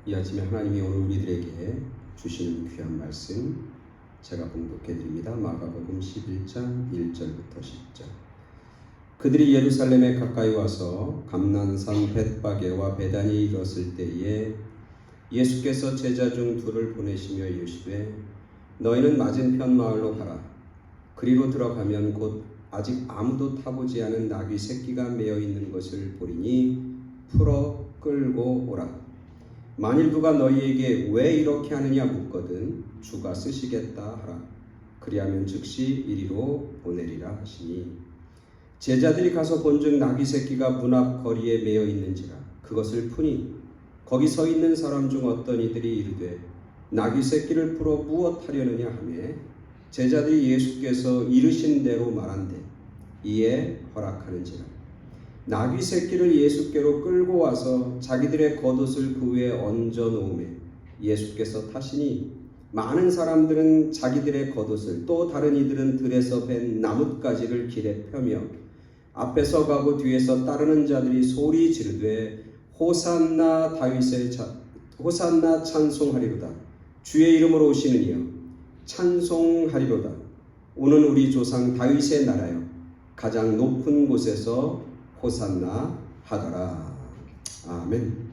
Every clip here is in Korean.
이 아침에 하나님이 오늘 우리들에게 주시는 귀한 말씀 제가 봉독해 드립니다. 마가복음 11장 1절부터 10절. 그들이 예루살렘에 가까이 와서 감난산 벳바게와 베다니에 이르렀을 때에 예수께서 제자 중 둘을 보내시며 이르시되 너희는 맞은편 마을로 가라. 그리로 들어가면 곧 아직 아무도 타보지 않은 나귀 새끼가 매어 있는 것을 보리니 풀어 끌고 오라. 만일 누가 너희에게 왜 이렇게 하느냐 묻거든 주가 쓰시겠다 하라. 그리하면 즉시 이리로 보내리라 하시니 제자들이 가서 본즉 나귀 새끼가 문 앞 거리에 매어 있는지라. 그것을 푸니 거기 서 있는 사람 중 어떤 이들이 이르되 나귀 새끼를 풀어 무엇 하려느냐 하매 제자들이 예수께서 이르신 대로 말한대 이에 허락하는지라. 나귀 새끼를 예수께로 끌고 와서 자기들의 겉옷을 그 위에 얹어 놓으매 예수께서 타시니 많은 사람들은 자기들의 겉옷을 또 다른 이들은 들에서 벤 나뭇가지를 길에 펴며 앞에서 가고 뒤에서 따르는 자들이 소리 지르되 호산나 다윗의 호산나 찬송하리로다. 주의 이름으로 오시는 이여 찬송하리로다. 오는 우리 조상 다윗의 나라여 가장 높은 곳에서 호산나 하더라. 아멘.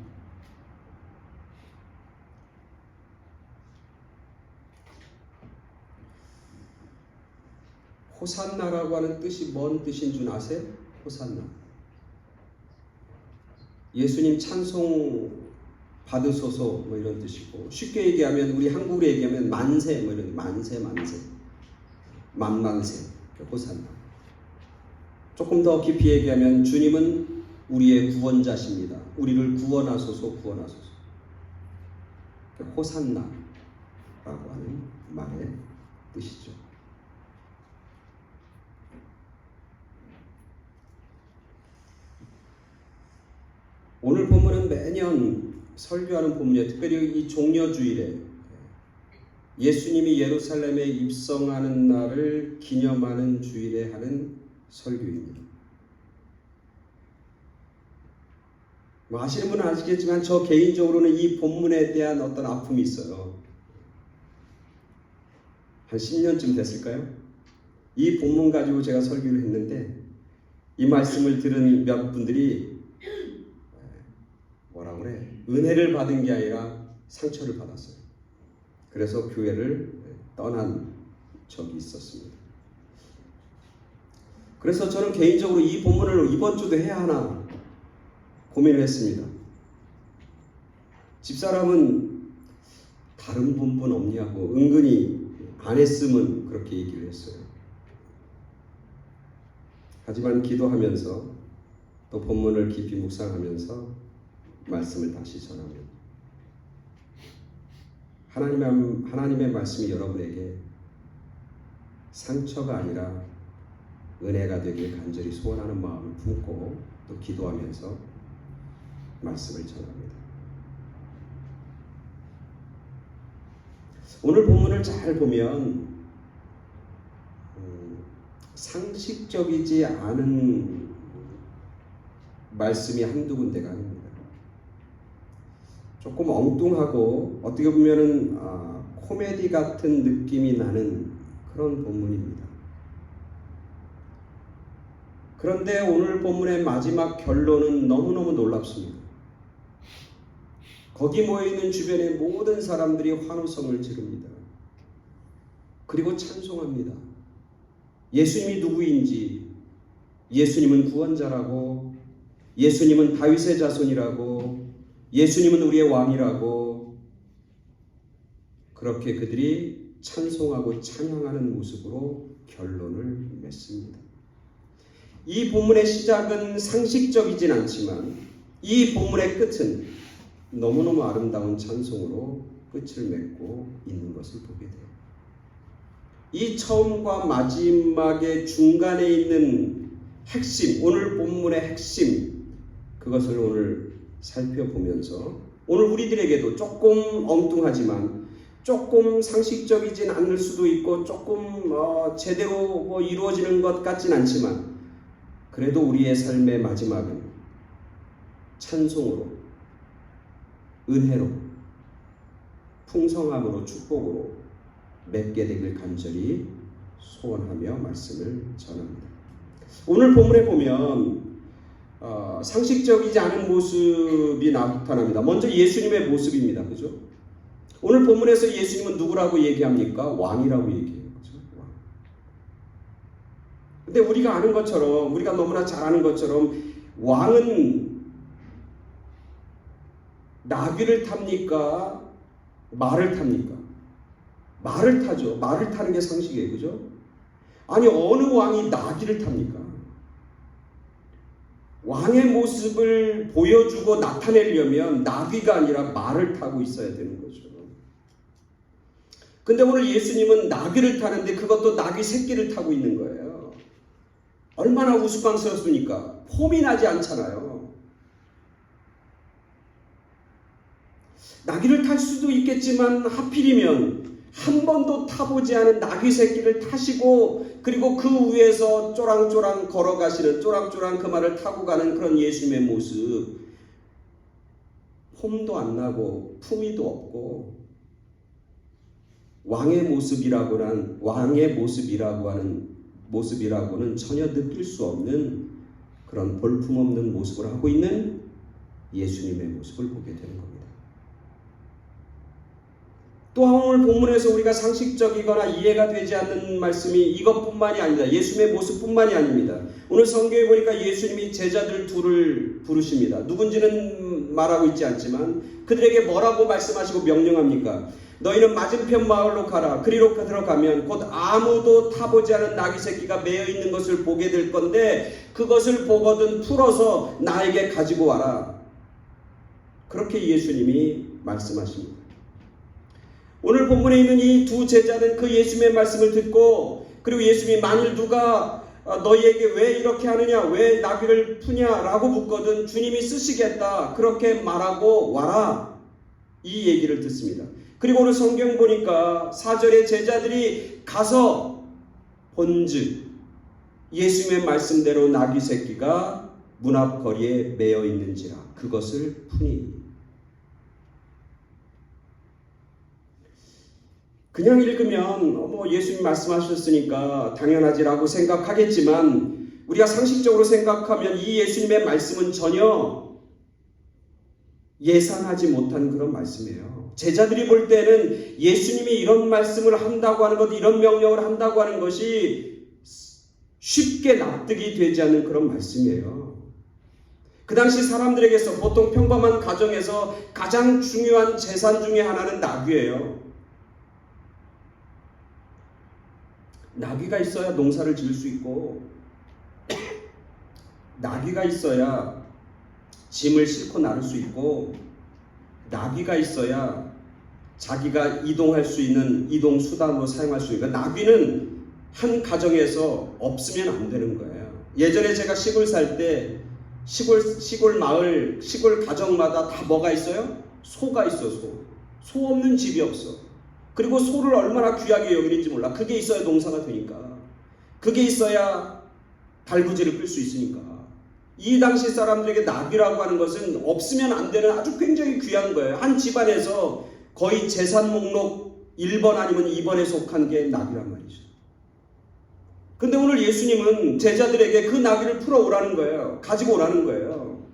호산나라고 하는 뜻이 뭔 뜻인 줄 아세요? 호산나. 예수님 찬송 받으소서 뭐 이런 뜻이고, 쉽게 얘기하면 우리 한국으로 얘기하면 만세 뭐 이런 만세 만만세 호산나. 조금 더 깊이 얘기하면 주님은 우리의 구원자십니다. 우리를 구원하소서. 호산나라고 하는 말의 뜻이죠. 오늘 본문은 매년 설교하는 본문이에요. 특별히 이 종려주일에 예수님이 예루살렘에 입성하는 날을 기념하는 주일에 하는 설교입니다. 아시는 분은 아시겠지만 저 개인적으로는 이 본문에 대한 어떤 아픔이 있어요. 한 10년쯤 됐을까요? 이 본문 가지고 제가 설교를 했는데 이 말씀을 들은 몇 분들이 뭐라고 그래? 은혜를 받은 게 아니라 상처를 받았어요. 그래서 교회를 떠난 적이 있었습니다. 그래서 저는 개인적으로 이 본문을 이번 주도 해야 하나 고민을 했습니다. 집사람은 다른 본문 없냐고 은근히 안 했으면 그렇게 얘기를 했어요. 하지만 기도하면서 또 본문을 깊이 묵상하면서 말씀을 다시 전합니다. 하나님의 말씀이 여러분에게 상처가 아니라 은혜가 되길 간절히 소원하는 마음을 품고 또 기도하면서 말씀을 전합니다. 오늘 본문을 잘 보면 상식적이지 않은 말씀이 한두 군데가 아닙니다. 조금 엉뚱하고 어떻게 보면은 코미디 같은 느낌이 나는 그런 본문입니다. 그런데 오늘 본문의 마지막 결론은 너무너무 놀랍습니다. 거기 모여있는 주변의 모든 사람들이 환호성을 지릅니다. 그리고 찬송합니다. 예수님이 누구인지, 예수님은 구원자라고, 예수님은 다윗의 자손이라고, 예수님은 우리의 왕이라고, 그렇게 그들이 찬송하고 찬양하는 모습으로 결론을 맺습니다. 이 본문의 시작은 상식적이진 않지만 이 본문의 끝은 너무너무 아름다운 찬송으로 끝을 맺고 있는 것을 보게 돼요. 이 처음과 마지막의 중간에 있는 핵심, 오늘 본문의 핵심, 그것을 오늘 살펴보면서 오늘 우리들에게도 조금 엉뚱하지만 조금 상식적이진 않을 수도 있고 조금 제대로 이루어지는 것 같진 않지만 그래도 우리의 삶의 마지막은 찬송으로, 은혜로, 풍성함으로 축복으로 맺게 되길 간절히 소원하며 말씀을 전합니다. 오늘 본문에 보면 상식적이지 않은 모습이 나타납니다. 먼저 예수님의 모습입니다. 그죠? 오늘 본문에서 예수님은 누구라고 얘기합니까? 왕이라고 얘기해요. 그죠? 왕. 근데 우리가 아는 것처럼, 우리가 너무나 잘 아는 것처럼 왕은 나귀를 탑니까? 말을 탑니까? 말을 타죠. 말을 타는 게 상식이에요. 그죠? 아니, 어느 왕이 나귀를 탑니까? 왕의 모습을 보여주고 나타내려면 나귀가 아니라 말을 타고 있어야 되는 거죠. 근데 오늘 예수님은 나귀를 타는데 그것도 나귀 새끼를 타고 있는 거예요. 얼마나 우스꽝스럽습니까? 폼이 나지 않잖아요. 나귀를 탈 수도 있겠지만 하필이면 한 번도 타보지 않은 나귀 새끼를 타시고 그리고 그 위에서 쪼랑쪼랑 걸어가시는, 쪼랑쪼랑 그 말을 타고 가는 그런 예수님의 모습, 폼도 안 나고 품위도 없고 왕의 모습이라고는 전혀 느낄 수 없는 그런 볼품없는 모습을 하고 있는 예수님의 모습을 보게 되는 겁니다. 또한 오늘 본문에서 우리가 상식적이거나 이해가 되지 않는 말씀이 이것뿐만이 아니다. 예수님의 모습뿐만이 아닙니다. 오늘 성경에 보니까 예수님이 제자들 둘을 부르십니다. 누군지는 말하고 있지 않지만 그들에게 뭐라고 말씀하시고 명령합니까? 너희는 맞은편 마을로 가라. 그리로 들어가면 곧 아무도 타보지 않은 나귀 새끼가 매여 있는 것을 보게 될 건데 그것을 보거든 풀어서 나에게 가지고 와라. 그렇게 예수님이 말씀하십니다. 오늘 본문에 있는 이 두 제자는 그 예수님의 말씀을 듣고 그리고 예수님이 만일 누가 너희에게 왜 이렇게 하느냐, 왜 나귀를 푸냐라고 묻거든 주님이 쓰시겠다 그렇게 말하고 와라, 이 얘기를 듣습니다. 그리고 오늘 성경 보니까 4절에 제자들이 가서 본즉 예수님의 말씀대로 나귀 새끼가 문 앞 거리에 매여 있는지라 그것을 푸니. 그냥 읽으면 예수님 말씀하셨으니까 당연하지라고 생각하겠지만 우리가 상식적으로 생각하면 이 예수님의 말씀은 전혀 예상하지 못한 그런 말씀이에요. 제자들이 볼 때는 예수님이 이런 말씀을 한다고 하는 것, 이런 명령을 한다고 하는 것이 쉽게 납득이 되지 않는 그런 말씀이에요. 그 당시 사람들에게서 보통 평범한 가정에서 가장 중요한 재산 중에 하나는 나귀예요. 나귀가 있어야 농사를 지을 수 있고 나귀가 있어야 짐을 싣고 나를 수 있고 나귀가 있어야 자기가 이동할 수 있는 이동 수단으로 사용할 수 있는. 나귀는 한 가정에서 없으면 안 되는 거예요. 예전에 제가 시골 살 때 시골 마을, 시골 가정마다 다 뭐가 있어요? 소가 있어. 소 없는 집이 없어. 그리고 소를 얼마나 귀하게 여기는지 몰라. 그게 있어야 농사가 되니까. 그게 있어야 달구지를 끌 수 있으니까. 이 당시 사람들에게 나귀라고 하는 것은 없으면 안 되는 아주 굉장히 귀한 거예요. 한 집안에서 거의 재산 목록 1번 아니면 2번에 속한 게 나귀란 말이죠. 근데 오늘 예수님은 제자들에게 그 나귀를 풀어오라는 거예요. 가지고 오라는 거예요.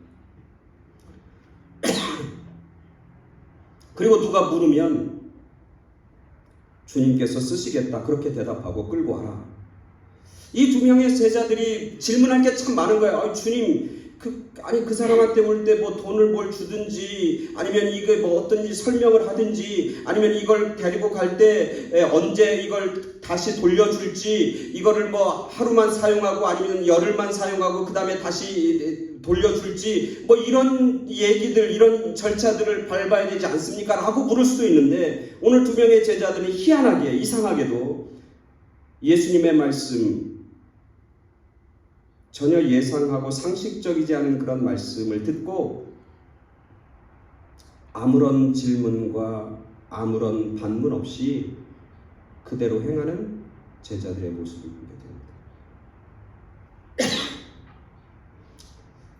그리고 누가 물으면 주님께서 쓰시겠다 그렇게 대답하고 끌고 와라. 이 두 명의 제자들이 질문할 게 참 많은 거예요. 주님, 그 사람한테 올 때 뭐 돈을 뭘 주든지 아니면 이게 뭐 어떤지 설명을 하든지 아니면 이걸 데리고 갈 때 언제 이걸 다시 돌려줄지 이거를 뭐 하루만 사용하고 아니면 열흘만 사용하고 그 다음에 다시 돌려줄지 뭐 이런 얘기들, 이런 절차들을 밟아야 되지 않습니까? 라고 물을 수도 있는데 오늘 두 명의 제자들이 희한하게, 이상하게도 예수님의 말씀, 전혀 예상하고 상식적이지 않은 그런 말씀을 듣고 아무런 질문과 아무런 반문 없이 그대로 행하는 제자들의 모습을 보게 됩니다.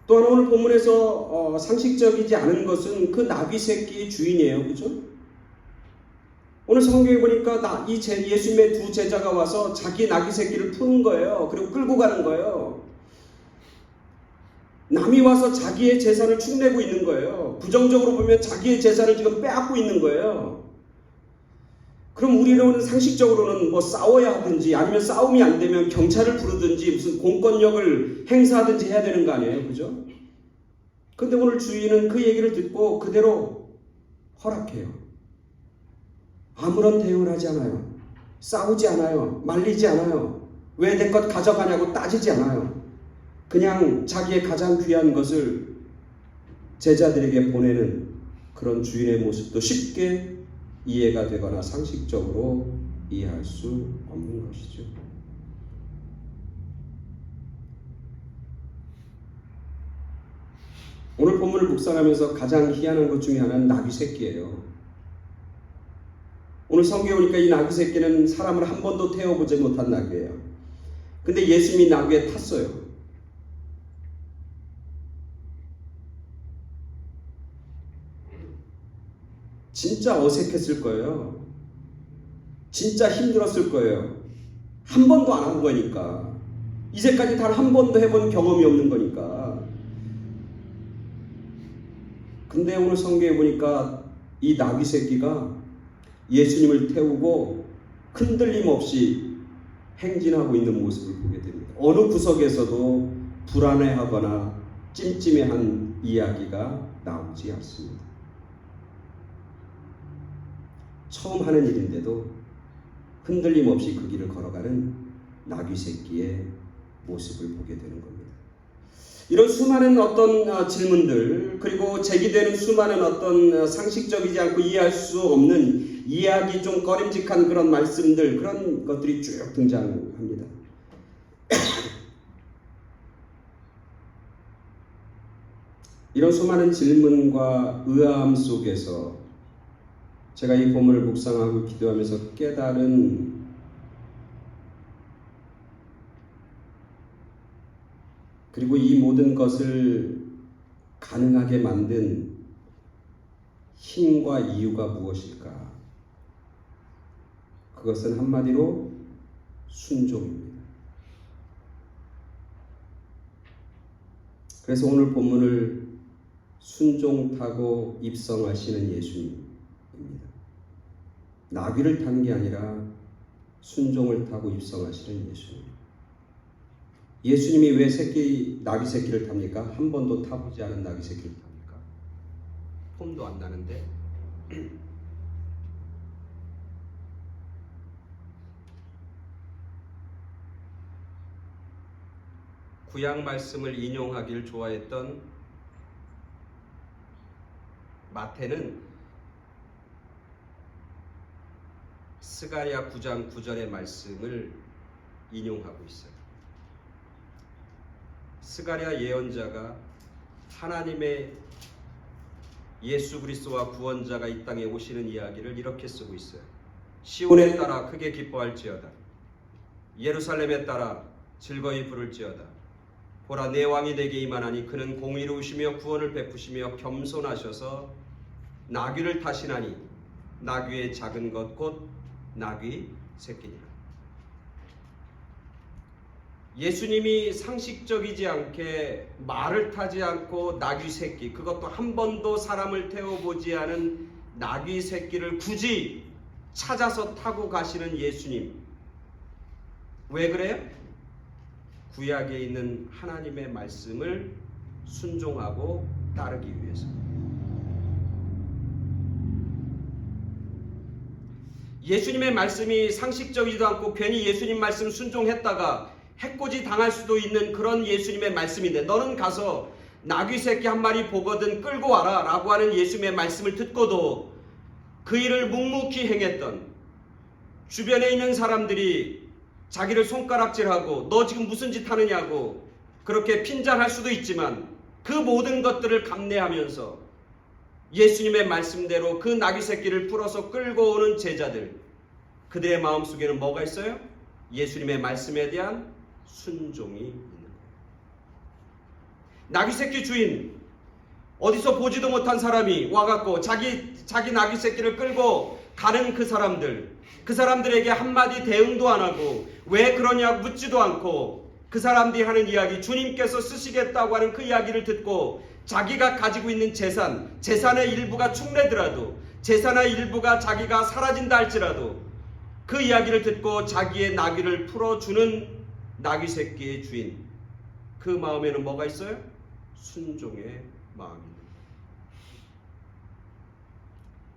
또한 오늘 본문에서 상식적이지 않은 것은 그 나귀 새끼의 주인이에요. 그죠? 오늘 성경에 보니까 예수님의 두 제자가 와서 자기 나귀 새끼를 푸는 거예요. 그리고 끌고 가는 거예요. 남이 와서 자기의 재산을 축내고 있는 거예요. 부정적으로 보면 자기의 재산을 지금 빼앗고 있는 거예요. 그럼 우리는 상식적으로는 뭐 싸워야 하든지 아니면 싸움이 안 되면 경찰을 부르든지 무슨 공권력을 행사하든지 해야 되는 거 아니에요. 그죠? 근데 오늘 주인은 그 얘기를 듣고 그대로 허락해요. 아무런 대응을 하지 않아요. 싸우지 않아요. 말리지 않아요. 왜 내 것 가져가냐고 따지지 않아요. 그냥 자기의 가장 귀한 것을 제자들에게 보내는 그런 주인의 모습도 쉽게 이해가 되거나 상식적으로 이해할 수 없는 것이죠. 오늘 본문을 묵상하면서 가장 희한한 것 중에 하나는 나귀 새끼예요. 오늘 성경에 보니까 이 나귀 새끼는 사람을 한 번도 태워보지 못한 나귀예요. 근데 예수님이 나귀에 탔어요. 진짜 어색했을 거예요. 진짜 힘들었을 거예요. 한 번도 안 한 거니까. 이제까지 단 한 번도 해본 경험이 없는 거니까. 근데 오늘 성경에 보니까 이 나귀 새끼가 예수님을 태우고 흔들림 없이 행진하고 있는 모습을 보게 됩니다. 어느 구석에서도 불안해하거나 찜찜해한 이야기가 나오지 않습니다. 처음 하는 일인데도 흔들림 없이 그 길을 걸어가는 나귀 새끼의 모습을 보게 되는 겁니다. 이런 수많은 어떤 질문들, 그리고 제기되는 수많은 어떤 상식적이지 않고 이해할 수 없는 이해하기 좀 꺼림직한 그런 말씀들, 그런 것들이 쭉 등장합니다. 이런 수많은 질문과 의아함 속에서 제가 이 본문을 묵상하고 기도하면서 깨달은 그리고 이 모든 것을 가능하게 만든 힘과 이유가 무엇일까? 그것은 한마디로 순종입니다. 그래서 오늘 본문을 순종 타고 입성하시는 예수님입니다. 나귀를 탄 게 아니라 순종을 타고 입성하시는 예수님. 예수님이 왜 나귀 새끼를 탑니까? 한 번도 타보지 않은 나귀 새끼를 탑니까? 폼도 안 나는데. 구약 말씀을 인용하기를 좋아했던 마태는 스가랴 9장 9절의 말씀을 인용하고 있어요. 스가랴 예언자가 하나님의 예수 그리스도와 구원자가 이 땅에 오시는 이야기를 이렇게 쓰고 있어요. 시온에 따라 크게 기뻐할지어다. 예루살렘에 따라 즐거이 부를지어다. 보라, 내 왕이 내게 임하나니 그는 공의로우시며 구원을 베푸시며 겸손하셔서 나귀를 타시나니 나귀의 작은 것 곧 나귀 새끼니라. 예수님이 상식적이지 않게 말을 타지 않고 나귀 새끼, 그것도 한 번도 사람을 태워보지 않은 나귀 새끼를 굳이 찾아서 타고 가시는 예수님. 왜 그래요? 구약에 있는 하나님의 말씀을 순종하고 따르기 위해서. 예수님의 말씀이 상식적이지도 않고 괜히 예수님 말씀 순종했다가 해코지 당할 수도 있는 그런 예수님의 말씀인데, 너는 가서 나귀 새끼 한 마리 보거든 끌고 와라 라고 하는 예수님의 말씀을 듣고도 그 일을 묵묵히 행했던, 주변에 있는 사람들이 자기를 손가락질하고 너 지금 무슨 짓 하느냐고 그렇게 핀잔할 수도 있지만 그 모든 것들을 감내하면서 예수님의 말씀대로 그 나귀 새끼를 풀어서 끌고 오는 제자들, 그들의 마음속에는 뭐가 있어요? 예수님의 말씀에 대한 순종이 있는 거예요. 나귀 새끼 주인, 어디서 보지도 못한 사람이 와갖고 자기 나귀 새끼를 끌고 가는 그 사람들에게 한마디 대응도 안 하고 왜 그러냐고 묻지도 않고 그 사람들이 하는 이야기, 주님께서 쓰시겠다고 하는 그 이야기를 듣고 자기가 가지고 있는 재산의 일부가 축내더라도, 재산의 일부가 자기가 사라진다 할지라도 그 이야기를 듣고 자기의 나귀를 풀어주는 나귀 새끼의 주인, 그 마음에는 뭐가 있어요? 순종의 마음입니다.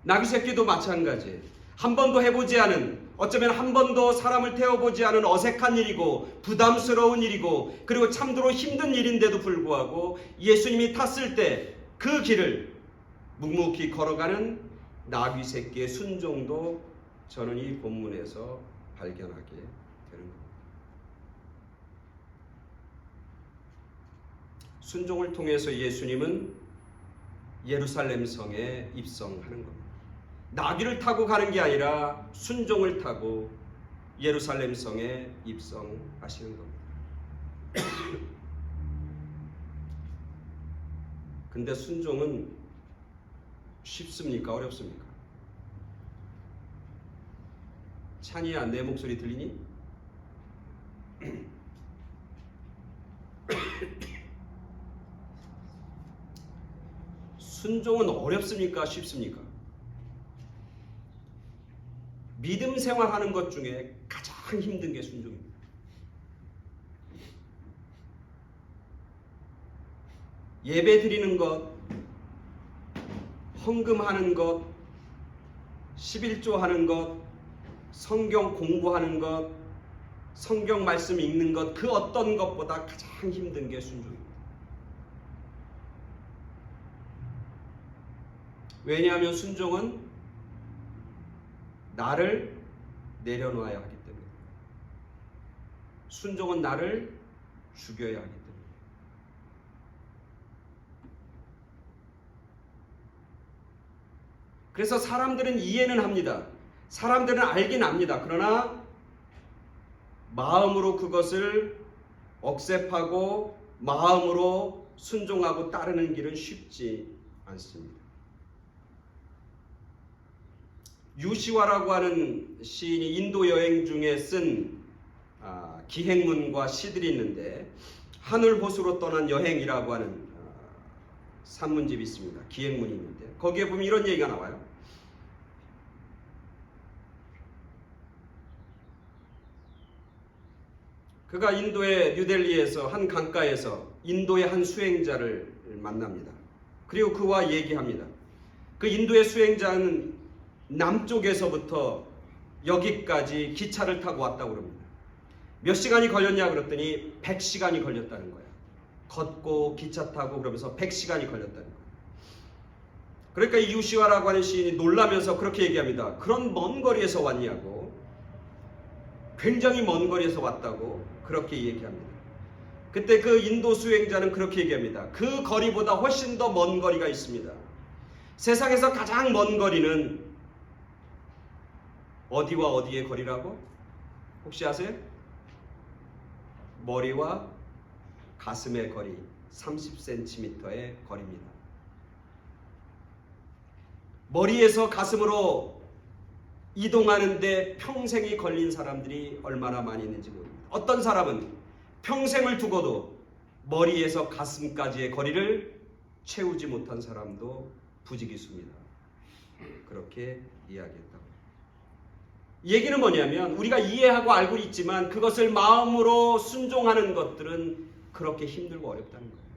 나귀 새끼도 마찬가지예요. 한 번도 해보지 않은, 어쩌면 한 번도 사람을 태워보지 않은 어색한 일이고 부담스러운 일이고 그리고 참으로 힘든 일인데도 불구하고 예수님이 탔을 때 그 길을 묵묵히 걸어가는 나귀 새끼의 순종도 저는 이 본문에서 발견하게 되는 겁니다. 순종을 통해서 예수님은 예루살렘 성에 입성하는 겁니다. 나귀를 타고 가는 게 아니라 순종을 타고 예루살렘 성에 입성하시는 겁니다. 근데 순종은 쉽습니까? 어렵습니까? 찬이야, 내 목소리 들리니? 순종은 어렵습니까? 쉽습니까? 믿음 생활하는 것 중에 가장 힘든 게 순종입니다. 예배 드리는 것, 헌금하는 것, 11조 하는 것, 성경 공부하는 것, 성경 말씀 읽는 것, 그 어떤 것보다 가장 힘든 게 순종입니다. 왜냐하면 순종은 나를 내려놓아야 하기 때문에, 순종은 나를 죽여야 하기 때문에. 그래서 사람들은 이해는 합니다. 사람들은 알긴 압니다. 그러나 마음으로 그것을 억셉하고 마음으로 순종하고 따르는 길은 쉽지 않습니다. 유시와라고 하는 시인이 인도 여행 중에 쓴 기행문과 시들이 있는데, 하늘호수로 떠난 여행이라고 하는 산문집이 있습니다. 기행문이 있는데 거기에 보면 이런 얘기가 나와요. 그가 인도의 뉴델리에서 한 강가에서 인도의 한 수행자를 만납니다. 그리고 그와 얘기합니다. 그 인도의 수행자는 남쪽에서부터 여기까지 기차를 타고 왔다고 그럽니다. 몇 시간이 걸렸냐 그랬더니 100시간이 걸렸다는 거예요. 걷고 기차 타고 그러면서 100시간이 걸렸다는 거예요. 그러니까 이 유시와라고 하는 시인이 놀라면서 그렇게 얘기합니다. 그런 먼 거리에서 왔냐고, 굉장히 먼 거리에서 왔다고 그렇게 얘기합니다. 그때 그 인도 수행자는 그렇게 얘기합니다. 그 거리보다 훨씬 더 먼 거리가 있습니다. 세상에서 가장 먼 거리는 어디와 어디의 거리라고? 혹시 아세요? 머리와 가슴의 거리, 30cm의 거리입니다. 머리에서 가슴으로 이동하는데 평생이 걸린 사람들이 얼마나 많이 있는지 모릅니다. 어떤 사람은 평생을 두고도 머리에서 가슴까지의 거리를 채우지 못한 사람도 부지기수입니다. 그렇게 이야기했다고. 이 얘기는 뭐냐면, 우리가 이해하고 알고 있지만 그것을 마음으로 순종하는 것들은 그렇게 힘들고 어렵다는 거예요.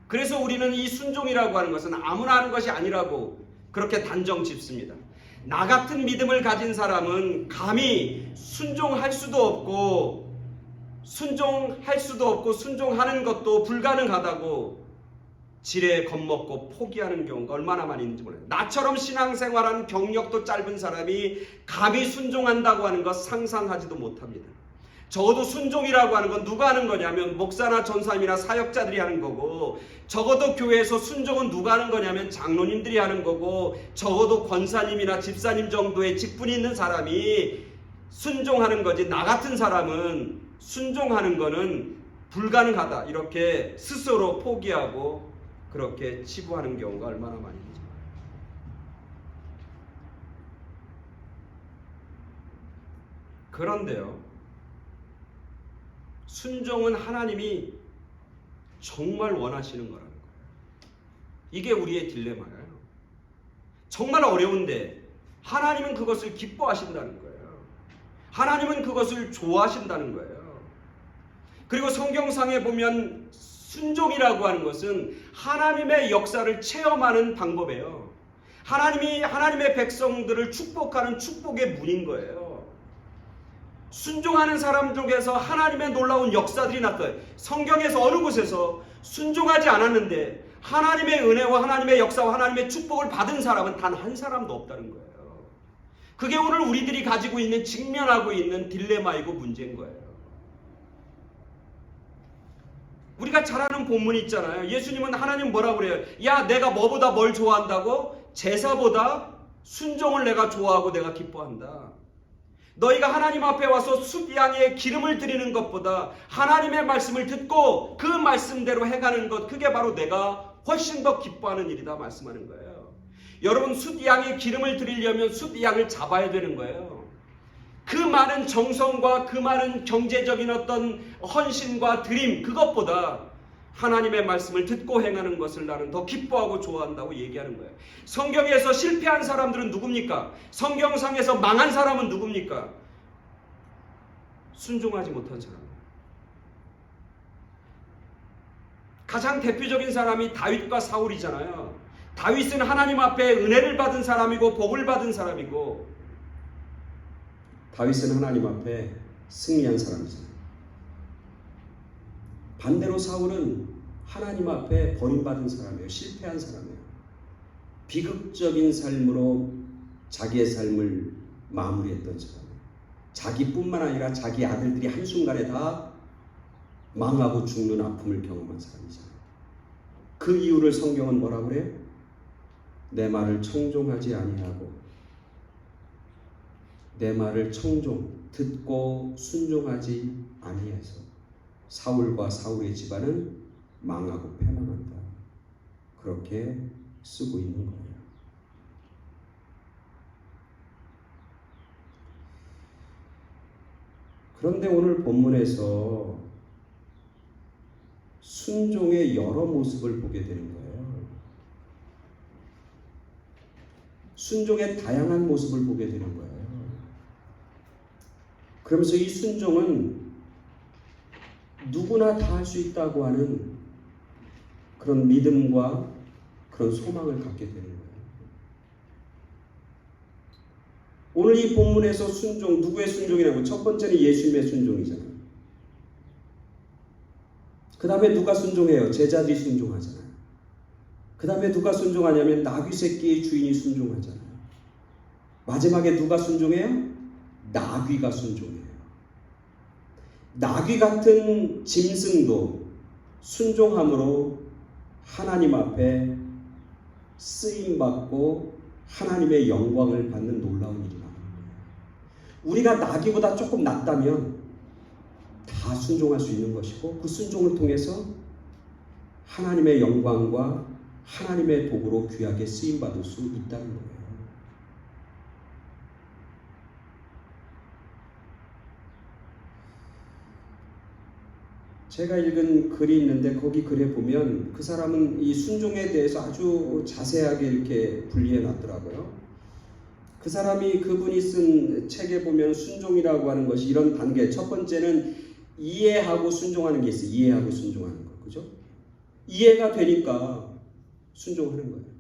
그래서 우리는 이 순종이라고 하는 것은 아무나 하는 것이 아니라고 그렇게 단정 짓습니다. 나 같은 믿음을 가진 사람은 감히 순종할 수도 없고 순종하는 것도 불가능하다고 지레 겁먹고 포기하는 경우가 얼마나 많이 있는지 몰라요. 나처럼 신앙생활한 경력도 짧은 사람이 감히 순종한다고 하는 것 상상하지도 못합니다. 적어도 순종이라고 하는 건 누가 하는 거냐면 목사나 전사님이나 사역자들이 하는 거고, 적어도 교회에서 순종은 누가 하는 거냐면 장로님들이 하는 거고, 적어도 권사님이나 집사님 정도의 직분이 있는 사람이 순종하는 거지, 나 같은 사람은 순종하는 거는 불가능하다 이렇게 스스로 포기하고 그렇게 치부하는 경우가 얼마나 많이 있죠. 그런데요, 순종은 하나님이 정말 원하시는 거라는 거예요. 이게 우리의 딜레마예요. 정말 어려운데 하나님은 그것을 기뻐하신다는 거예요. 하나님은 그것을 좋아하신다는 거예요. 그리고 성경상에 보면 순종이라고 하는 것은 하나님의 역사를 체험하는 방법이에요. 하나님이 하나님의 백성들을 축복하는 축복의 문인 거예요. 순종하는 사람 중에서 하나님의 놀라운 역사들이 나타나요. 성경에서 어느 곳에서 순종하지 않았는데 하나님의 은혜와 하나님의 역사와 하나님의 축복을 받은 사람은 단 한 사람도 없다는 거예요. 그게 오늘 우리들이 가지고 있는, 직면하고 있는 딜레마이고 문제인 거예요. 우리가 잘 아는 본문이 있잖아요. 예수님은, 하나님 뭐라고 그래요? 야, 내가 뭐보다 뭘 좋아한다고? 제사보다 순종을 내가 좋아하고 내가 기뻐한다. 너희가 하나님 앞에 와서 숫양에 기름을 드리는 것보다 하나님의 말씀을 듣고 그 말씀대로 해가는 것, 그게 바로 내가 훨씬 더 기뻐하는 일이다 말씀하는 거예요. 여러분, 숫양에 기름을 드리려면 숫양을 잡아야 되는 거예요. 그 많은 정성과 그 많은 경제적인 어떤 헌신과 드림, 그것보다 하나님의 말씀을 듣고 행하는 것을 나는 더 기뻐하고 좋아한다고 얘기하는 거예요. 성경에서 실패한 사람들은 누굽니까? 성경상에서 망한 사람은 누굽니까? 순종하지 못한 사람. 가장 대표적인 사람이 다윗과 사울이잖아요. 다윗은 하나님 앞에 은혜를 받은 사람이고 복을 받은 사람이고, 다윗은 하나님 앞에 승리한 사람이잖아요. 반대로 사울은 하나님 앞에 버림받은 사람이에요. 실패한 사람이에요. 비극적인 삶으로 자기의 삶을 마무리했던 사람이에요. 자기뿐만 아니라 자기 아들들이 한순간에 다 망하고 죽는 아픔을 경험한 사람이잖아요. 그 이유를 성경은 뭐라고 그래요? 내 말을 청종하지 아니하고, 내 말을 듣고 순종하지 아니해서 사울과 사울의 집안은 망하고 패망한다. 그렇게 쓰고 있는 거예요. 그런데 오늘 본문에서 순종의 여러 모습을 보게 되는 거예요. 순종의 다양한 모습을 보게 되는 거예요. 그러면서 이 순종은 누구나 다 할 수 있다고 하는 그런 믿음과 그런 소망을 갖게 되는 거예요. 오늘 이 본문에서 순종, 누구의 순종이라고? 첫 번째는 예수님의 순종이잖아요. 그 다음에 누가 순종해요? 제자들이 순종하잖아요. 그 다음에 누가 순종하냐면 나귀 새끼의 주인이 순종하잖아요. 마지막에 누가 순종해요? 나귀가 순종해요. 나귀 같은 짐승도 순종함으로 하나님 앞에 쓰임받고 하나님의 영광을 받는 놀라운 일이 나옵니다. 우리가 나귀보다 조금 낫다면 다 순종할 수 있는 것이고, 그 순종을 통해서 하나님의 영광과 하나님의 복으로 귀하게 쓰임받을 수 있다는 거예요. 제가 읽은 글이 있는데 거기 글에 보면 그 사람은 이 순종에 대해서 아주 자세하게 이렇게 분리해 놨더라고요. 그 사람이, 그분이 쓴 책에 보면 순종이라고 하는 것이 이런 단계, 첫 번째는 이해하고 순종하는 게 있어요. 이해하고 순종하는 거, 그죠? 이해가 되니까 순종하는 거예요.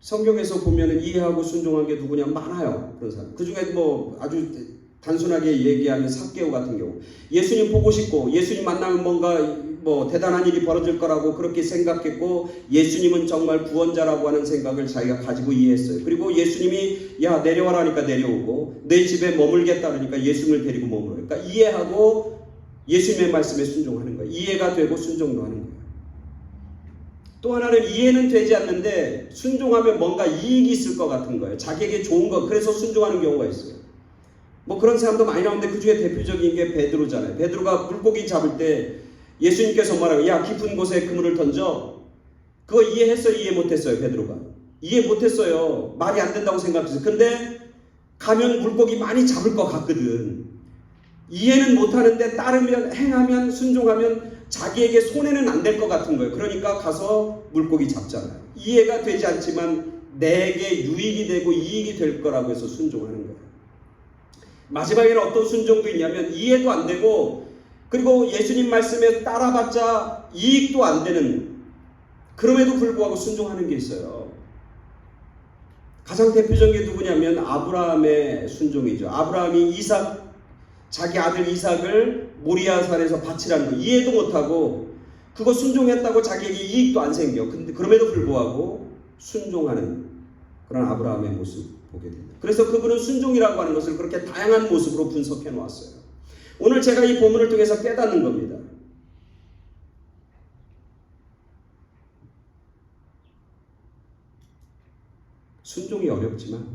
성경에서 보면은 이해하고 순종한 게 누구냐? 많아요. 그런 사람. 그 중에 뭐 아주 단순하게 얘기하면 삭개오 같은 경우, 예수님 보고 싶고 예수님 만나면 뭔가 뭐 대단한 일이 벌어질 거라고 그렇게 생각했고, 예수님은 정말 구원자라고 하는 생각을 자기가 가지고 이해했어요. 그리고 예수님이 야 내려와라니까 내려오고, 내 집에 머물겠다 그러니까 예수님을 데리고 머물어요. 그러니까 이해하고 예수님의 말씀에 순종하는 거예요. 이해가 되고 순종도 하는 거예요. 또 하나는 이해는 되지 않는데 순종하면 뭔가 이익이 있을 것 같은 거예요. 자기에게 좋은 거, 그래서 순종하는 경우가 있어요. 뭐 그런 사람도 많이 나오는데 그 중에 대표적인 게 베드로잖아요. 베드로가 물고기 잡을 때 예수님께서 말하고 야 깊은 곳에 그물을 던져. 그거 이해했어요? 이해 못했어요? 베드로가. 이해 못했어요. 말이 안 된다고 생각했어요. 근데 가면 물고기 많이 잡을 것 같거든. 이해는 못하는데 따르면, 행하면, 순종하면 자기에게 손해는 안 될 것 같은 거예요. 그러니까 가서 물고기 잡잖아요. 이해가 되지 않지만 내게 유익이 되고 이익이 될 거라고 해서 순종하는 거예요. 마지막에는 어떤 순종도 있냐면 이해도 안 되고, 그리고 예수님 말씀에 따라봤자 이익도 안 되는, 그럼에도 불구하고 순종하는 게 있어요. 가장 대표적인 게 누구냐면 아브라함의 순종이죠. 아브라함이 자기 아들 이삭을 모리아산에서 바치라는 거 이해도 못하고 그거 순종했다고 자기에게 이익도 안 생겨. 근데 그럼에도 불구하고 순종하는 그런 아브라함의 모습 보게 됩니다. 그래서 그분은 순종이라고 하는 것을 그렇게 다양한 모습으로 분석해 놓았어요. 오늘 제가 이 본문을 통해서 깨닫는 겁니다. 순종이 어렵지만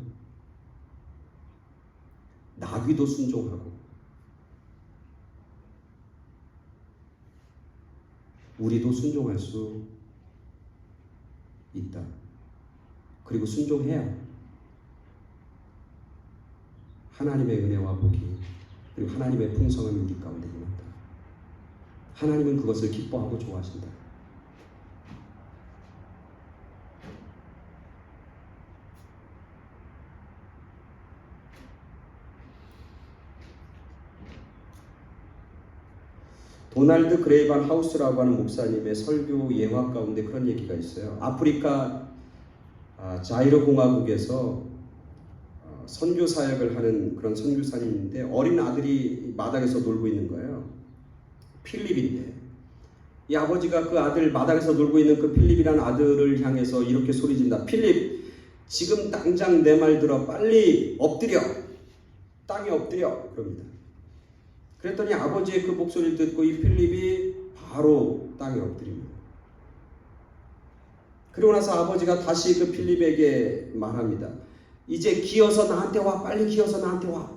나귀도 순종하고 우리도 순종할 수 있다. 그리고 순종해야 하나님의 은혜와 복이, 그리고 하나님의 풍성함이 우리 가운데 임한다. 하나님은 그것을 기뻐하고 좋아하신다. 도널드 그레이반 하우스라고 하는 목사님의 설교 예화 가운데 그런 얘기가 있어요. 아프리카 자이로 공화국에서 선교 사역을 하는 그런 선교사님인데 어린 아들이 마당에서 놀고 있는 거예요. 필립인데 이 아버지가 그 아들, 마당에서 놀고 있는 그 필립이라는 아들을 향해서 이렇게 소리진다. 필립, 지금 당장 내 말 들어. 빨리 엎드려. 땅에 엎드려. 그럽니다. 그랬더니 아버지의 그 목소리를 듣고 이 필립이 바로 땅에 엎드립니다. 그리고 나서 아버지가 다시 그 필립에게 말합니다. 이제 기어서 나한테 와. 빨리 기어서 나한테 와.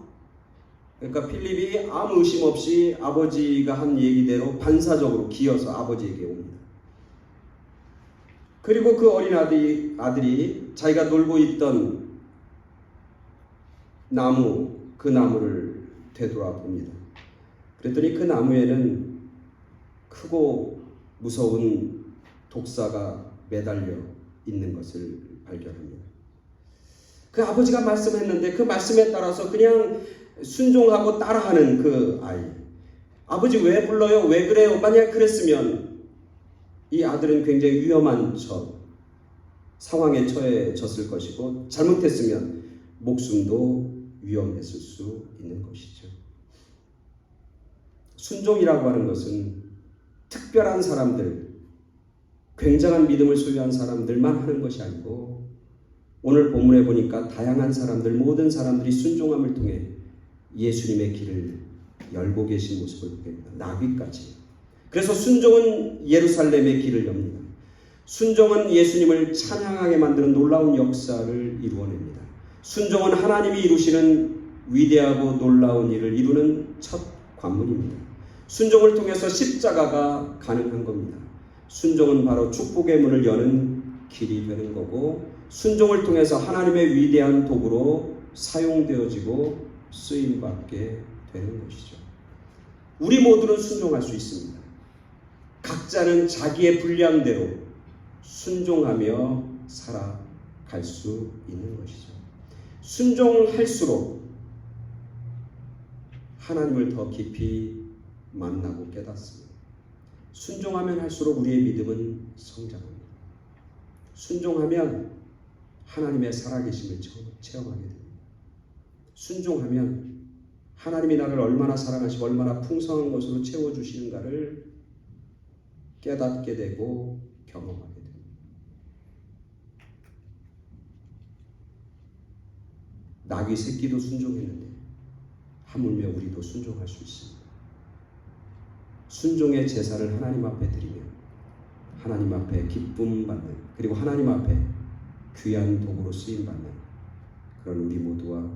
그러니까 필립이 아무 의심 없이 아버지가 한 얘기대로 반사적으로 기어서 아버지에게 옵니다. 그리고 그 어린 아들이 자기가 놀고 있던 그 나무를 되돌아봅니다. 그랬더니 그 나무에는 크고 무서운 독사가 매달려 있는 것을 발견합니다. 그 아버지가 말씀했는데 그 말씀에 따라서 그냥 순종하고 따라하는 그 아이. 아버지 왜 불러요? 왜 그래요? 만약 그랬으면 이 아들은 굉장히 위험한 상황에 처해졌을 것이고 잘못했으면 목숨도 위험했을 수 있는 것이죠. 순종이라고 하는 것은 특별한 사람들, 굉장한 믿음을 소유한 사람들만 하는 것이 아니고 오늘 본문에 보니까 다양한 사람들, 모든 사람들이 순종함을 통해 예수님의 길을 열고 계신 모습을 보게 됩니다. 나귀까지. 그래서 순종은 예루살렘의 길을 엽니다. 순종은 예수님을 찬양하게 만드는 놀라운 역사를 이루어냅니다. 순종은 하나님이 이루시는 위대하고 놀라운 일을 이루는 첫 관문입니다. 순종을 통해서 십자가가 가능한 겁니다. 순종은 바로 축복의 문을 여는 길이 되는 거고 순종을 통해서 하나님의 위대한 도구로 사용되어지고 쓰임받게 되는 것이죠. 우리 모두는 순종할 수 있습니다. 각자는 자기의 분량대로 순종하며 살아갈 수 있는 것이죠. 순종할수록 하나님을 더 깊이 만나고 깨닫습니다. 순종하면 할수록 우리의 믿음은 성장합니다. 순종하면 하나님의 살아계심을 체험하게 됩니다. 순종하면 하나님이 나를 얼마나 사랑하시고 얼마나 풍성한 것으로 채워주시는가를 깨닫게 되고 경험하게 됩니다. 나귀 새끼도 순종했는데 하물며 우리도 순종할 수 있습니다. 순종의 제사를 하나님 앞에 드리며 하나님 앞에 기쁨 받는, 그리고 하나님 앞에 귀한 도구로 쓰임 받는 그런 우리 모두와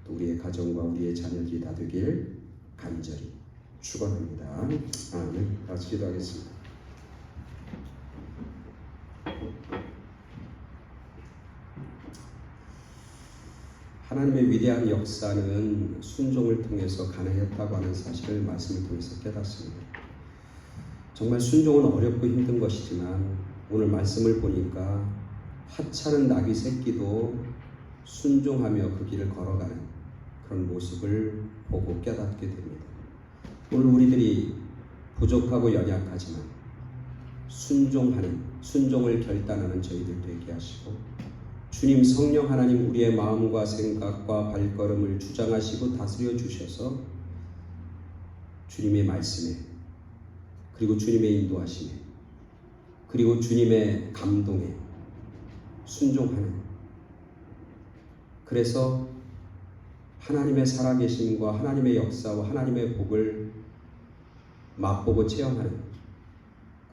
또 우리의 가정과 우리의 자녀들이 다 되길 간절히 축원합니다. 아멘. 같이 기도하겠습니다. 하나님의 위대한 역사는 순종을 통해서 가능했다고 하는 사실을 말씀을 통해서 깨닫습니다. 정말 순종은 어렵고 힘든 것이지만 오늘 말씀을 보니까 하찮은 나귀 새끼도 순종하며 그 길을 걸어가는 그런 모습을 보고 깨닫게 됩니다. 오늘 우리들이 부족하고 연약하지만 순종을 결단하는 저희들 되게 하시고 주님 성령 하나님 우리의 마음과 생각과 발걸음을 주장하시고 다스려 주셔서 주님의 말씀에 그리고 주님의 인도하심에 그리고 주님의 감동에 순종하는, 그래서 하나님의 살아계심과 하나님의 역사와 하나님의 복을 맛보고 체험하는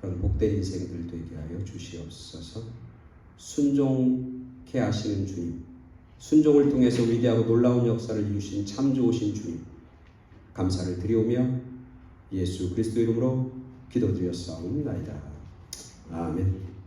그런 복된 인생들 되게 하여 주시옵소서. 순종케 하시는 주님, 순종을 통해서 위대하고 놀라운 역사를 이루신 참 좋으신 주님 감사를 드리오며 예수 그리스도 이름으로 기도드렸사옵나이다. 아멘.